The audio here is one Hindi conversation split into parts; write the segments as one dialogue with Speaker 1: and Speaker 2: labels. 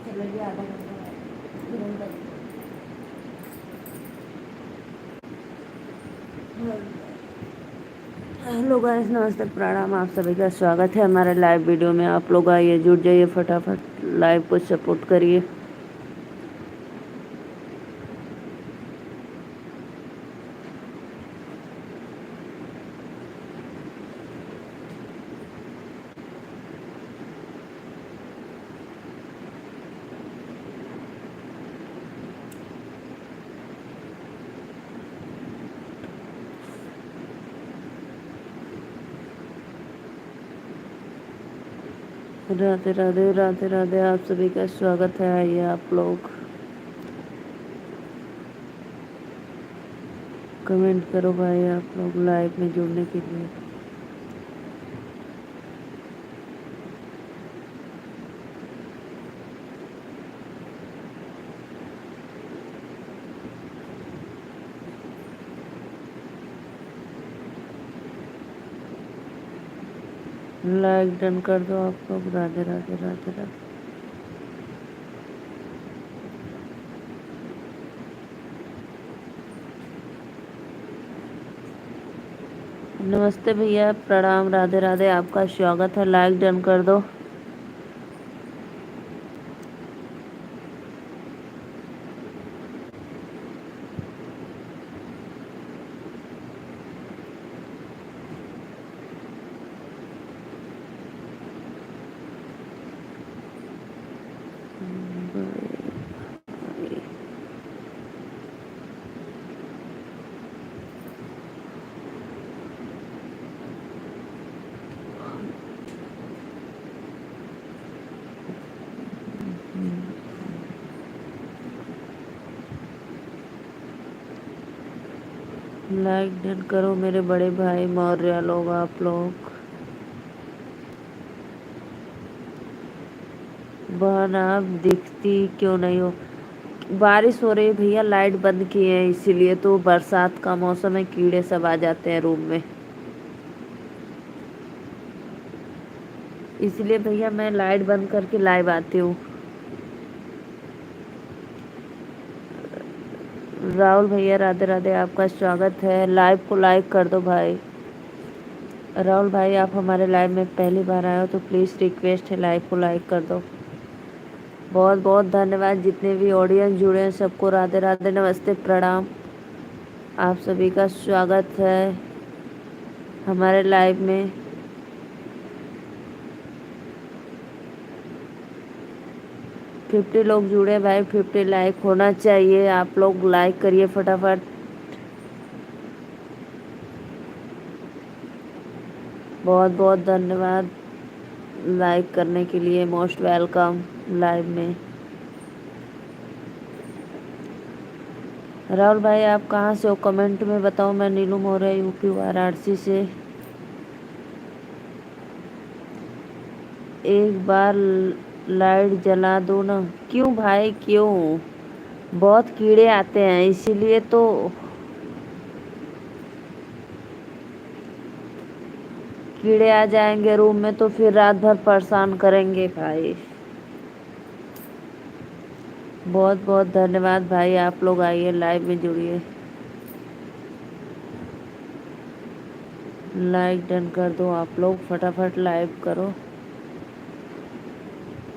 Speaker 1: चला गया आधा घंटा तुरंत। हेलो गाइस, नमस्ते, प्रणाम। आप सभी का स्वागत है हमारे लाइव वीडियो में। आप लोग आइए, जुड़ जाइए, फटाफट लाइव को सपोर्ट करिए। राधे राधे, राधे राधे, आप सभी का स्वागत है। आइए आप लोग, कमेंट करो भाई, आप लोग लाइव में जुड़ने के लिए। लाइक डन कर दो आप लोग। राधे राधे, राधे राधे। नमस्ते भैया, प्रणाम, राधे राधे, आपका स्वागत है। लाइक डन कर दो। लाइक डन करो मेरे बड़े भाई मौर्य लोग, आप लोग। बहन, आप दिखती क्यों नहीं हो? बारिश हो रही है भैया, लाइट बंद की है, इसीलिए। तो बरसात का मौसम है, कीड़े सब आ जाते हैं रूम में, इसलिए भैया मैं लाइट बंद करके लाइव आती हूँ। राहुल भैया, राधे राधे, आपका स्वागत है। लाइव को लाइक कर दो भाई। राहुल भाई, आप हमारे लाइव में पहली बार आए हो तो प्लीज़ रिक्वेस्ट है, लाइव को लाइक कर दो। बहुत बहुत धन्यवाद जितने भी ऑडियंस जुड़े हैं, सबको राधे राधे, नमस्ते, प्रणाम। आप सभी का स्वागत है हमारे लाइव में। 50 लोग जुड़े भाई, 50 लाइक होना चाहिए। आप लोग लाइक करिए फटाफट। बहुत बहुत धन्यवाद लाइक करने के लिए। मोस्ट वेलकम लाइव में। राहुल भाई, आप कहाँ से हो? कमेंट में बताओ। मैं नीलू मौर्य, यूपी वाराणसी से। एक बार लाइट जला दो ना। क्यों भाई, क्यों? बहुत कीड़े आते हैं, इसीलिए तो। कीड़े आ जाएंगे रूम में तो फिर रात भर परेशान करेंगे भाई। बहुत बहुत धन्यवाद भाई, आप लोग आइए लाइव में जुड़िए। लाइक डन कर दो आप लोग, फटाफट लाइव करो।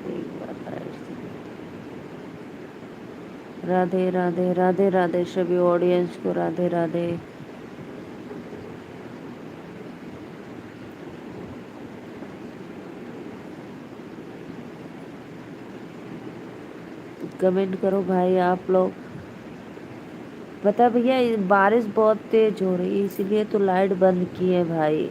Speaker 1: एक बार लाइट से। राधे राधे, राधे राधे, सभी ऑडियंस को राधे राधे। कमेंट करो भाई आप लोग। पता है भैया, ये बारिश बहुत तेज हो रही है, इसीलिए तो लाइट बंद की है भाई।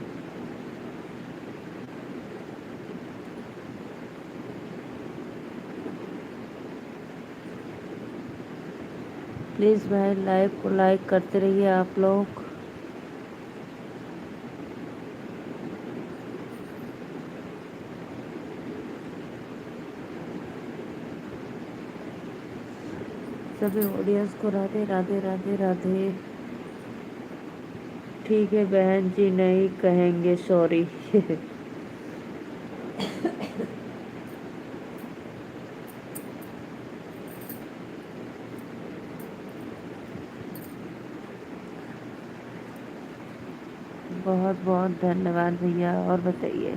Speaker 1: प्लीज़ भाई लाइव को लाइक करते रहिए आप लोग। सभी ऑडियंस को राधे राधे, राधे राधे। ठीक है बहन जी, नहीं कहेंगे सॉरी। बहुत बहुत धन्यवाद भैया। और बताइए।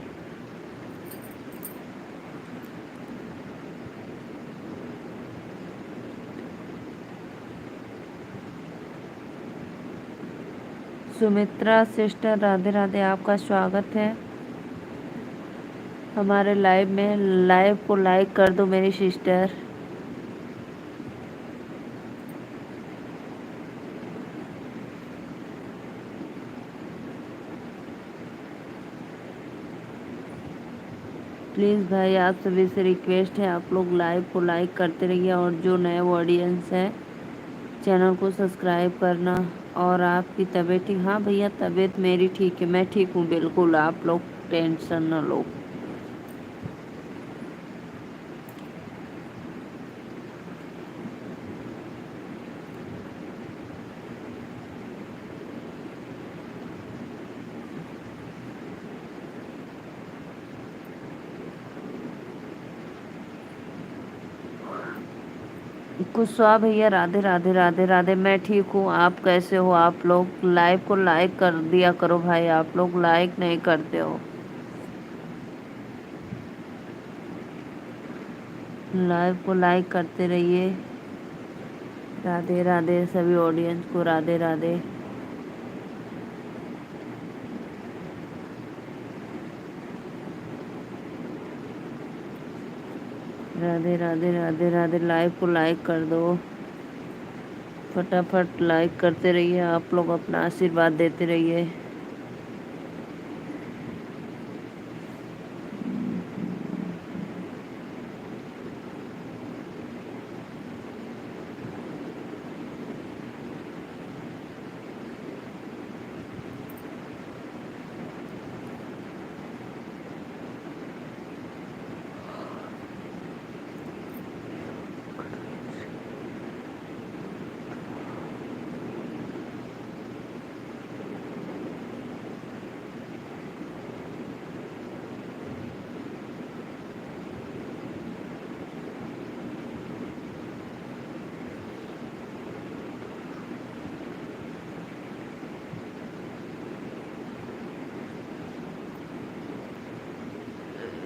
Speaker 1: सुमित्रा सिस्टर, राधे राधे, आपका स्वागत है हमारे लाइव में। लाइव को लाइक कर दो मेरी सिस्टर। प्लीज़ भाई आप सभी से रिक्वेस्ट है, आप लोग लाइव को लाइक करते रहिए। और जो नए ऑडियंस है, चैनल को सब्सक्राइब करना। और आपकी तबीयत ठीक? हाँ भैया, तबीयत मेरी ठीक है, मैं ठीक हूँ बिल्कुल, आप लोग टेंशन न लो। कुशवाहा भैया, राधे राधे राधे राधे, मैं ठीक हूँ, आप कैसे हो? आप लोग लाइव को लाइक कर दिया करो भाई, आप लोग लाइक नहीं करते हो। लाइव को लाइक करते रहिए। राधे राधे सभी ऑडियंस को, राधे राधे। राधे राधे राधे राधे, लाइव को लाइक कर दो, फटाफट लाइक करते रहिए, आप लोग अपना आशीर्वाद देते रहिए।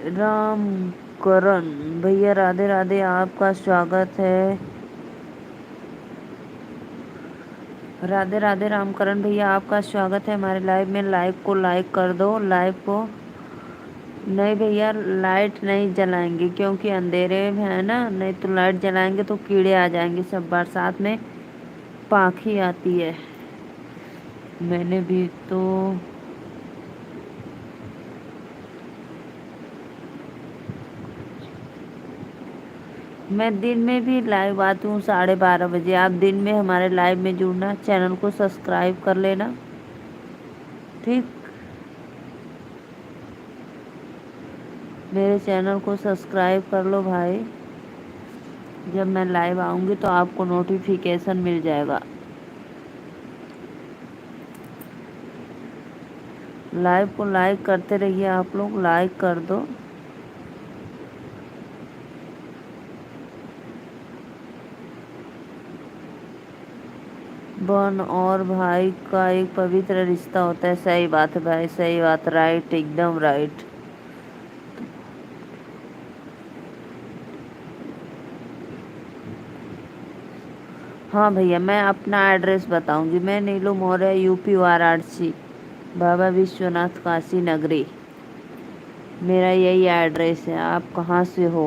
Speaker 1: राम करण भैया, राधे राधे, आपका स्वागत है। राधे राधे रामकरण भैया, आपका स्वागत है हमारे लाइव में। लाइव को लाइक कर दो, लाइव को। नहीं भैया, लाइट नहीं जलाएंगे क्योंकि अंधेरे में है ना, नहीं तो लाइट जलाएंगे तो कीड़े आ जाएंगे सब, बरसात में पाखी आती है। मैंने भी तो मैं दिन में भी लाइव आती हूँ 12:30 बजे। आप दिन में हमारे लाइव में जुड़ना, चैनल को सब्सक्राइब कर लेना, ठीक। मेरे चैनल को सब्सक्राइब कर लो भाई, जब मैं लाइव आऊँगी तो आपको नोटिफिकेशन मिल जाएगा। लाइव को लाइक करते रहिए, आप लोग लाइक कर दो। बहन और भाई का एक पवित्र रिश्ता होता है। सही बात है भाई, सही बात, राइट, एकदम राइट। हाँ भैया, मैं अपना एड्रेस बताऊंगी। मैं नीलू मौर्य, यूपी वाराणसी, बाबा विश्वनाथ काशी नगरी, मेरा यही एड्रेस है। आप कहाँ से हो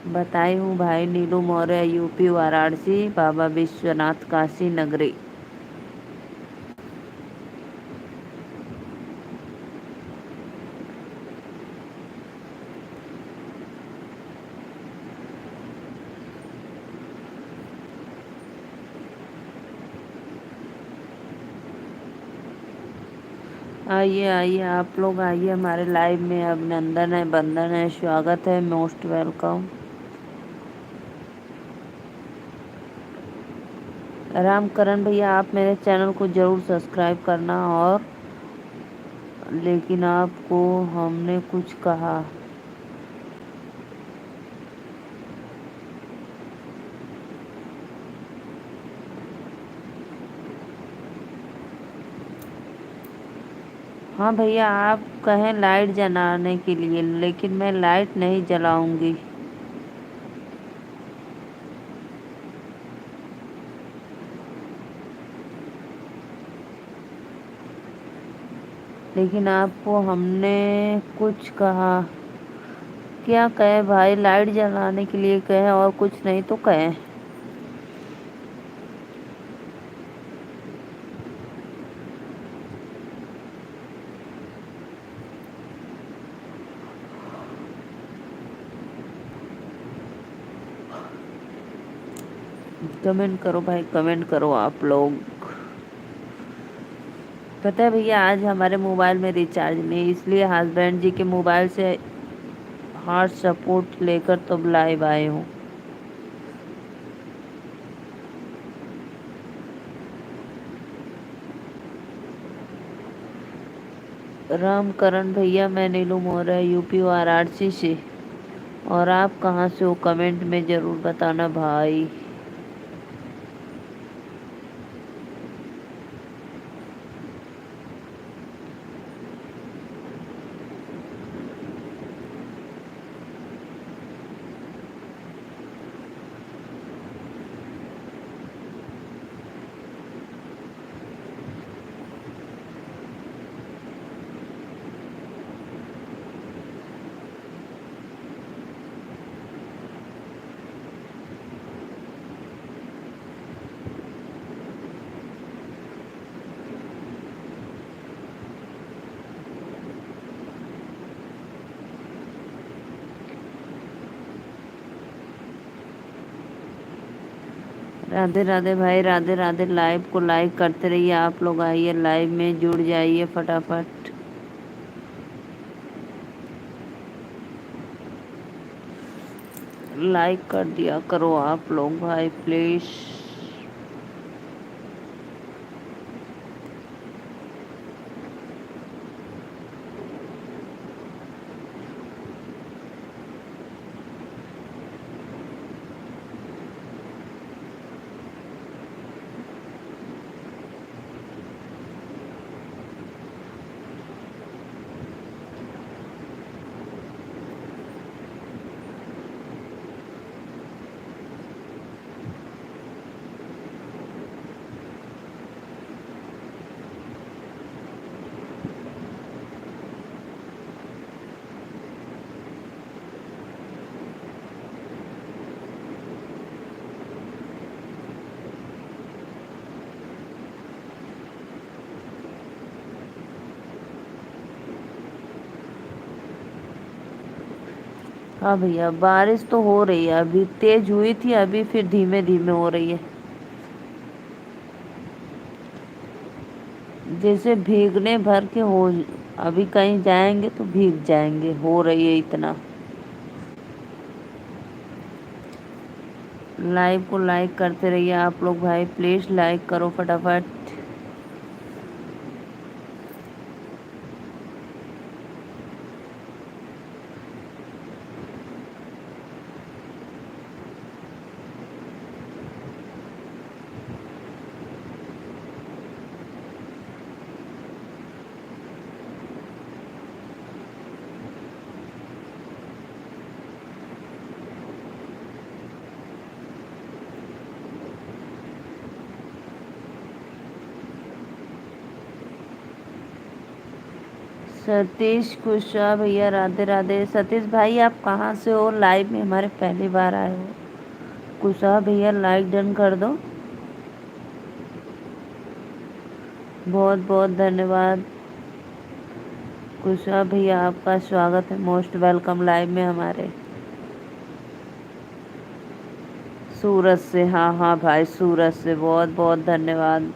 Speaker 1: बताई हूँ भाई। नीलू मौर्य, यूपी वाराणसी, बाबा विश्वनाथ काशी नगरी। आइए आइए, आप लोग आइए हमारे लाइव में। अभिनंदन है, बंदन है, स्वागत है, मोस्ट वेलकम। रामकरण भैया, आप मेरे चैनल को ज़रूर सब्सक्राइब करना। और लेकिन आपको हमने कुछ कहा? हाँ भैया, आप कहें लाइट जलाने के लिए, लेकिन मैं लाइट नहीं जलाऊंगी। लेकिन आपको हमने कुछ कहा? क्या कहे भाई, लाइट जलाने के लिए कहे और कुछ नहीं तो कहे। कमेंट करो भाई, कमेंट करो आप लोग। पता है भैया, आज हमारे मोबाइल में रिचार्ज नहीं, इसलिए हस्बैंड जी के मोबाइल से हॉट सपोर्ट लेकर तो लाइव आए हूँ। रामकरण भैया, मैं नीलू मौर्य, यूपी वाराणसी से। और आप कहाँ से हो, कमेंट में ज़रूर बताना भाई। राधे राधे भाई, राधे राधे। लाइव को लाइक करते रहिए, आप लोग आइए लाइव में जुड़ जाइए फटाफट। लाइक कर दिया करो आप लोग भाई, प्लीज़। हाँ भैया, बारिश तो हो रही है, अभी तेज हुई थी, अभी फिर धीमे धीमे हो रही है। जैसे भीगने भर के हो। अभी कहीं जाएंगे तो भीग जाएंगे, हो रही है इतना। लाइव को लाइक करते रहिए आप लोग भाई, प्लीज़ लाइक करो फटाफट। सतीश कुशवाहा भैया, राधे राधे। सतीश भाई, आप कहाँ से हो, लाइव में हमारे पहली बार आए हो? कुशवाहा भैया, लाइक डन कर दो। बहुत बहुत धन्यवाद। कुशवाहा भैया, आपका स्वागत है, मोस्ट वेलकम लाइव में हमारे। सूरत से, हाँ हाँ भाई, सूरत से बहुत बहुत धन्यवाद।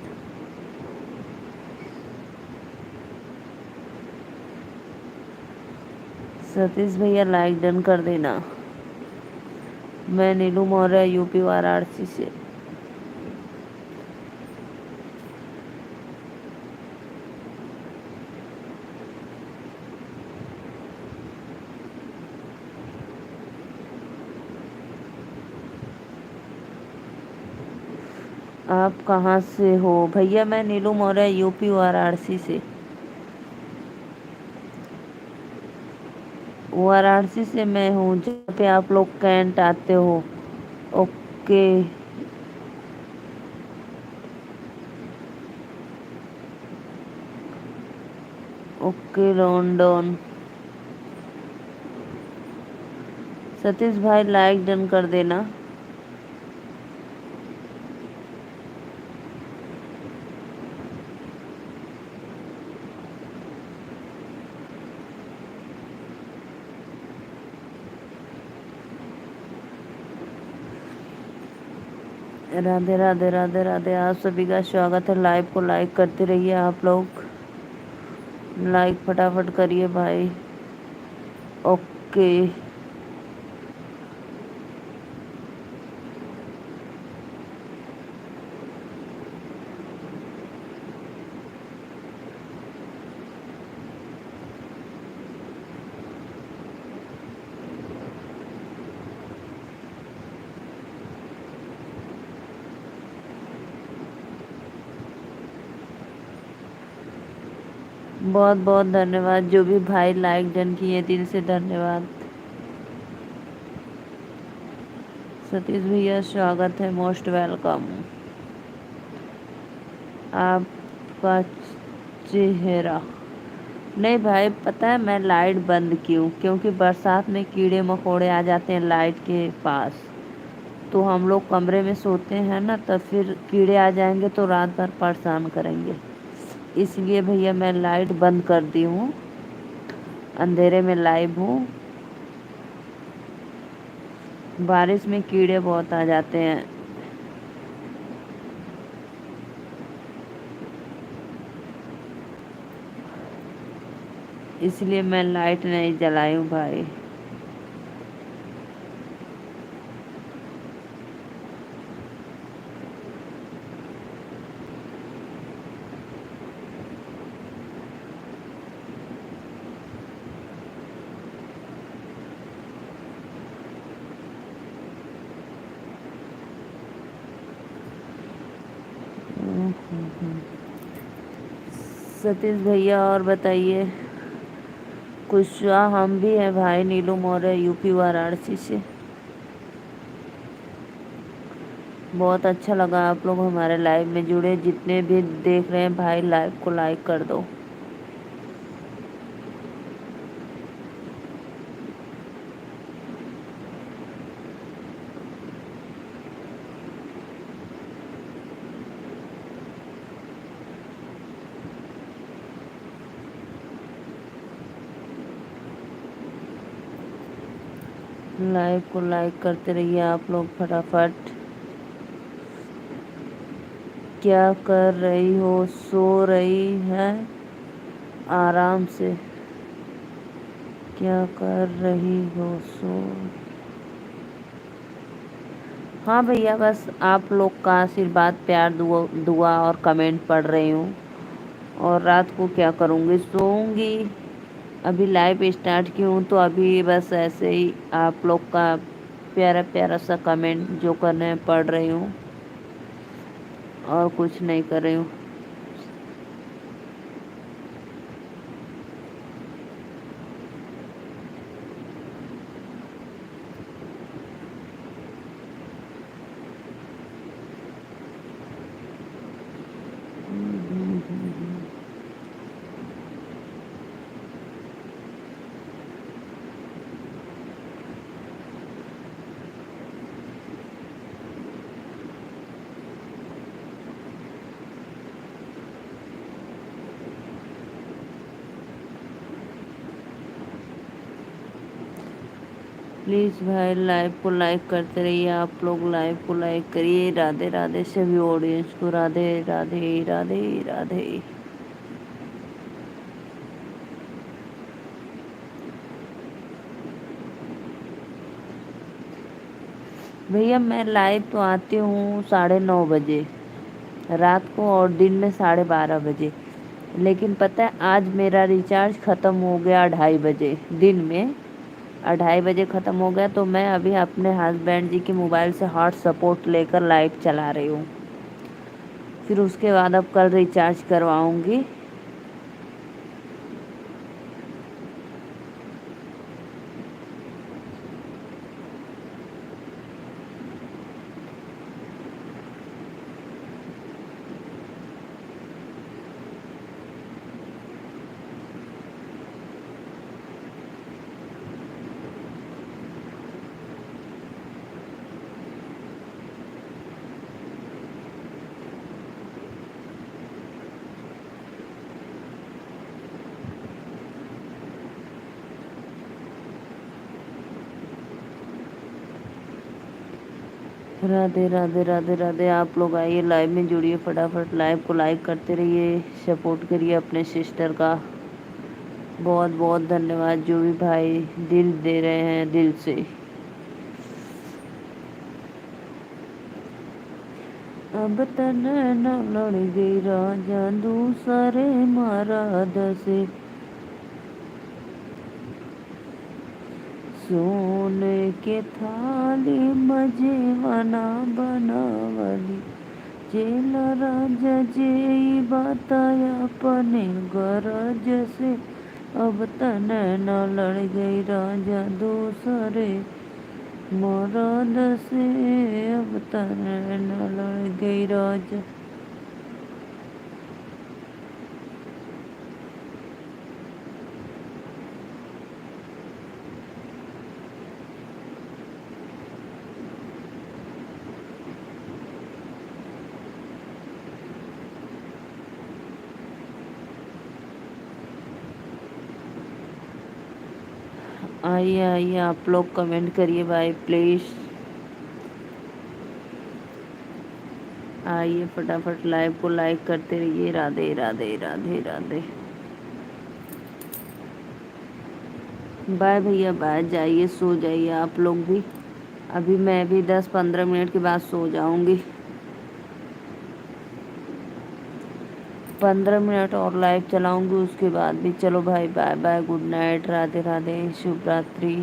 Speaker 1: सतीश भैया, लाइक डन कर देना। मैं नीलू मौर्य, यूपी वाराणसी से। आप कहाँ से हो भैया? मैं नीलू मौर्य, यूपी वाराणसी से। वाराणसी से मैं हूँ, जहाँ पे आप लोग कैंट आते हो। ओके। Okay London. सतीश भाई लाइक डन कर देना। राधे राधे राधे राधे। आप सभी का स्वागत है। लाइव को लाइक करते रहिए आप लोग। लाइक फटाफट करिए भाई। ओके। बहुत बहुत धन्यवाद जो भी भाई लाइक डन किए, दिल से धन्यवाद। सतीश भैया स्वागत है, मोस्ट वेलकम। आपका चेहरा नहीं भाई, पता है मैं लाइट बंद की हूँ क्योंकि बरसात में कीड़े मकोड़े आ जाते हैं लाइट के पास। तो हम लोग कमरे में सोते हैं ना, तब फिर कीड़े आ जाएंगे तो रात भर परेशान करेंगे। इसलिए भैया मैं लाइट बंद कर दी हूँ। अंधेरे में लाइव हूँ। बारिश में कीड़े बहुत आ जाते हैं। इसलिए मैं लाइट नहीं जलाई हूँ भाई। सतीश भैया और बताइए कुछ। हम भी हैं भाई, नीलू मौर्य, यूपी वाराणसी से। बहुत अच्छा लगा आप लोग हमारे लाइव में जुड़े। जितने भी देख रहे हैं भाई, लाइव को लाइक कर दो। लाइव को लाइक करते रहिए आप लोग फटाफट। क्या कर रही हो? सो रही है आराम से। क्या कर रही हो? सो। हाँ भैया, बस आप लोग का आशीर्वाद, प्यार, दुआ दुआ और कमेंट पढ़ रही हूँ। और रात को क्या करूँगी? सोऊंगी। अभी लाइव स्टार्ट की हूँ तो अभी बस ऐसे ही आप लोग का प्यारा प्यारा सा कमेंट जो करने हैं पढ़ रही हूँ, और कुछ नहीं कर रही हूँ। प्लीज़ भाई लाइव को लाइक करते रहिए आप लोग। लाइव को लाइक करिए। राधे राधे सभी ऑडियंस को। राधे राधे राधे राधे। भैया मैं लाइव तो आती हूँ 9:30 बजे रात को, और दिन में 12:30 बजे। लेकिन पता है आज मेरा रिचार्ज ख़त्म हो गया 2:30 बजे दिन में। 2:30 बजे ख़त्म हो गया तो मैं अभी अपने हस्बैंड जी के मोबाइल से हॉट सपोर्ट लेकर लाइव चला रही हूँ। फिर उसके बाद अब कल रिचार्ज करवाऊँगी। राधे राधे राधे राधे। आप लोग आइए लाइव में जुड़िए, फटाफट लाइव को लाइक करते रहिए, सपोर्ट करिए अपने सिस्टर का। बहुत बहुत धन्यवाद जो भी भाई दिल दे रहे हैं दिल से। अब तन न लड़ गई राजा दूसरे महाराज से, सोने के थाली मजे वना बनावली, चेला राजा जे बताया अपने गरज से। अब तन न लड़ गई राजा दूसरे मरद से, अब तन न लड़ गई राजा। आइए आइए आप लोग कमेंट करिए भाई प्लीज़। आइए फटाफट लाइव को लाइक करते रहिए। राधे राधे राधे राधे। बाय भैया बाय, जाइए सो जाइए आप लोग भी। अभी मैं भी 10-15 मिनट के बाद सो जाऊंगी। 15 मिनट और लाइव चलाऊंगी, उसके बाद भी। चलो भाई bye bye, good night, Radhe Radhe, शुभ रात्रि।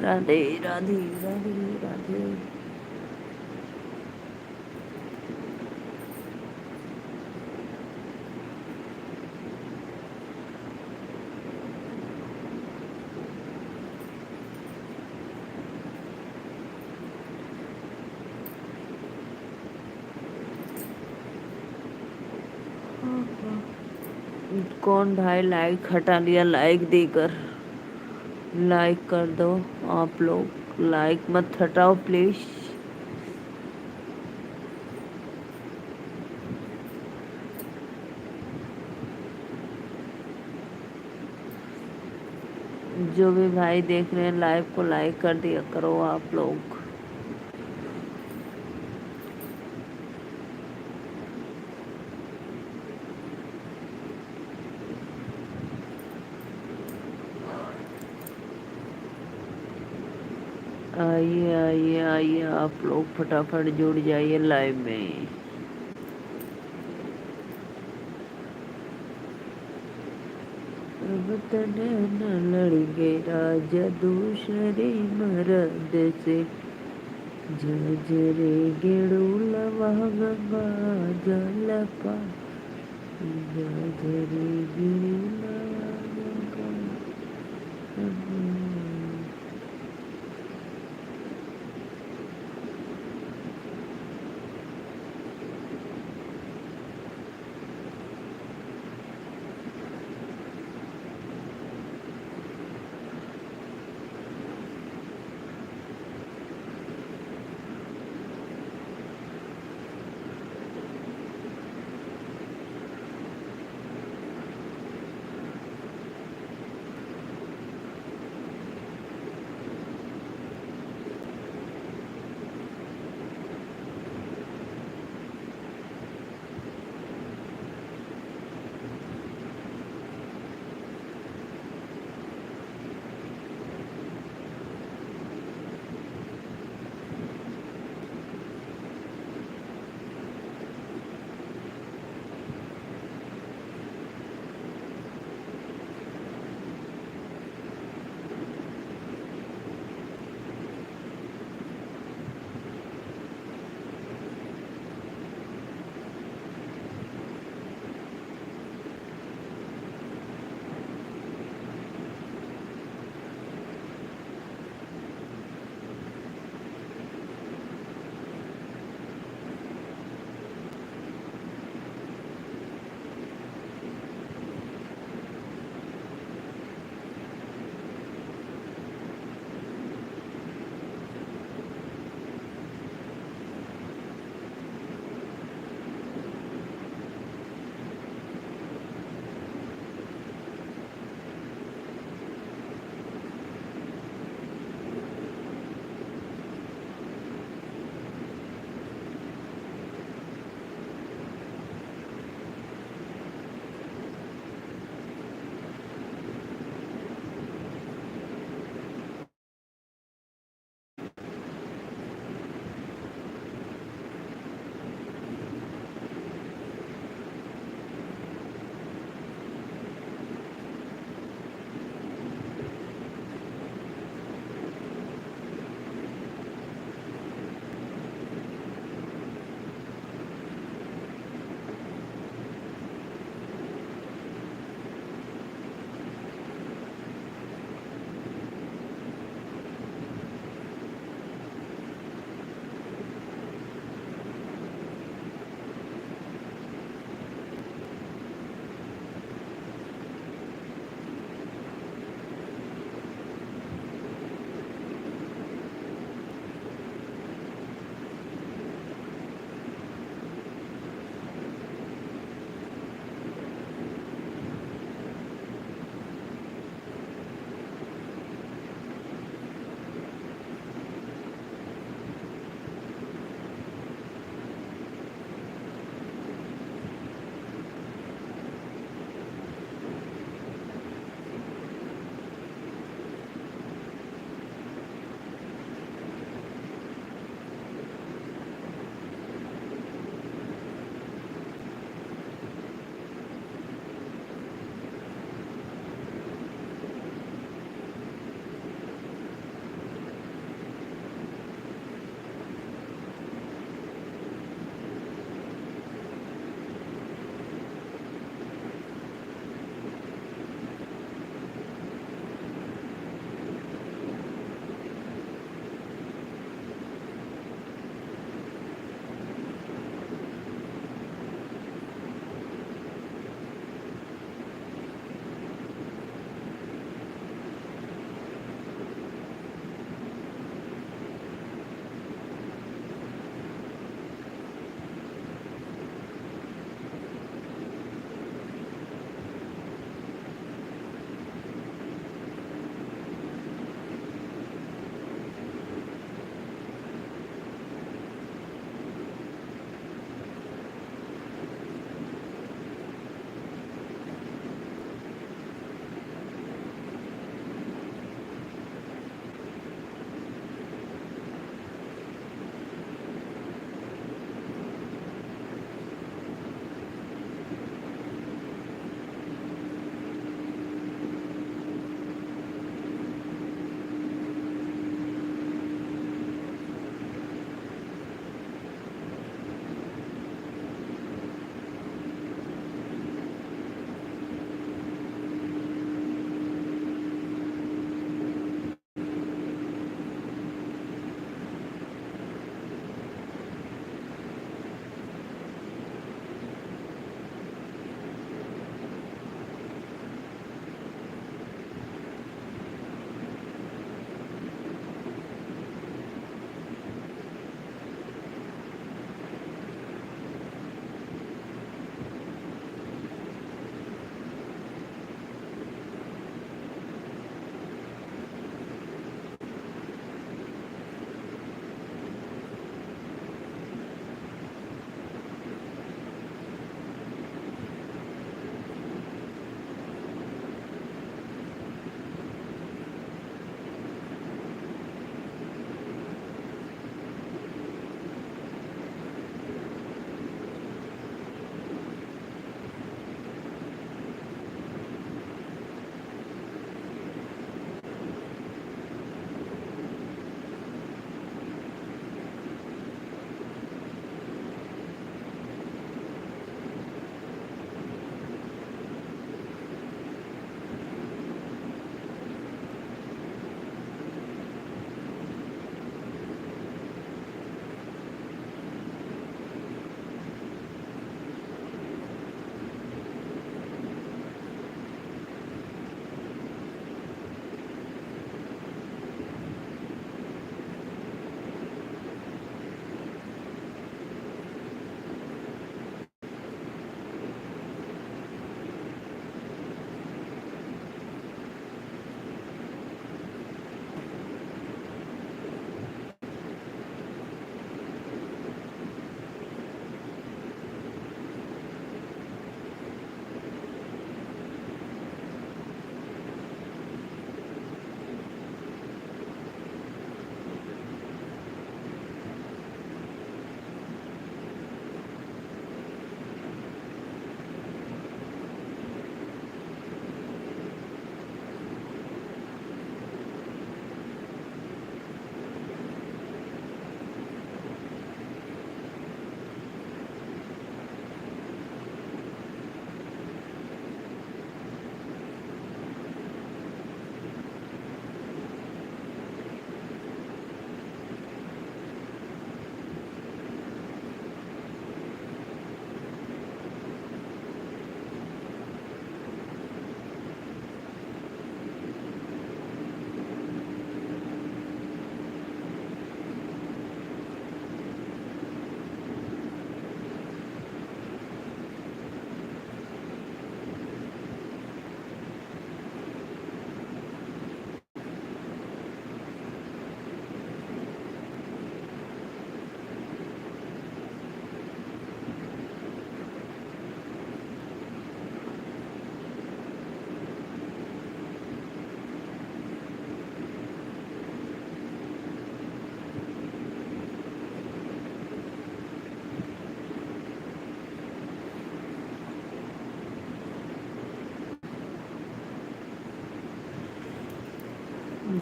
Speaker 1: राधे राधे राधे राधे। कौन भाई लाइक हटा लिया? लाइक देकर लाइक कर दो। आप लोग लाइक मत हटाओ प्लीज़। जो भी भाई देख रहे हैं लाइव को लाइक कर दिया करो आप लोग। आइए आइए आइए आप लोग फटाफट जुड़ जाइए लाइव में। अब तन न लड़ गए राजा दूसरे मर्द से, जजरे गिड़ूला वह गंगा जलपा, जजरे गिड़ूला गंगा।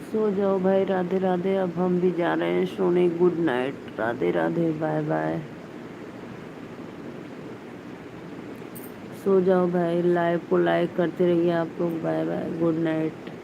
Speaker 1: सो जाओ भाई, राधे राधे। अब हम भी जा रहे हैं सोने। Good night, Radhe Radhe, bye bye. सो जाओ भाई, लाइव को लाइक करते रहिए आप लोग। Bye bye, good night.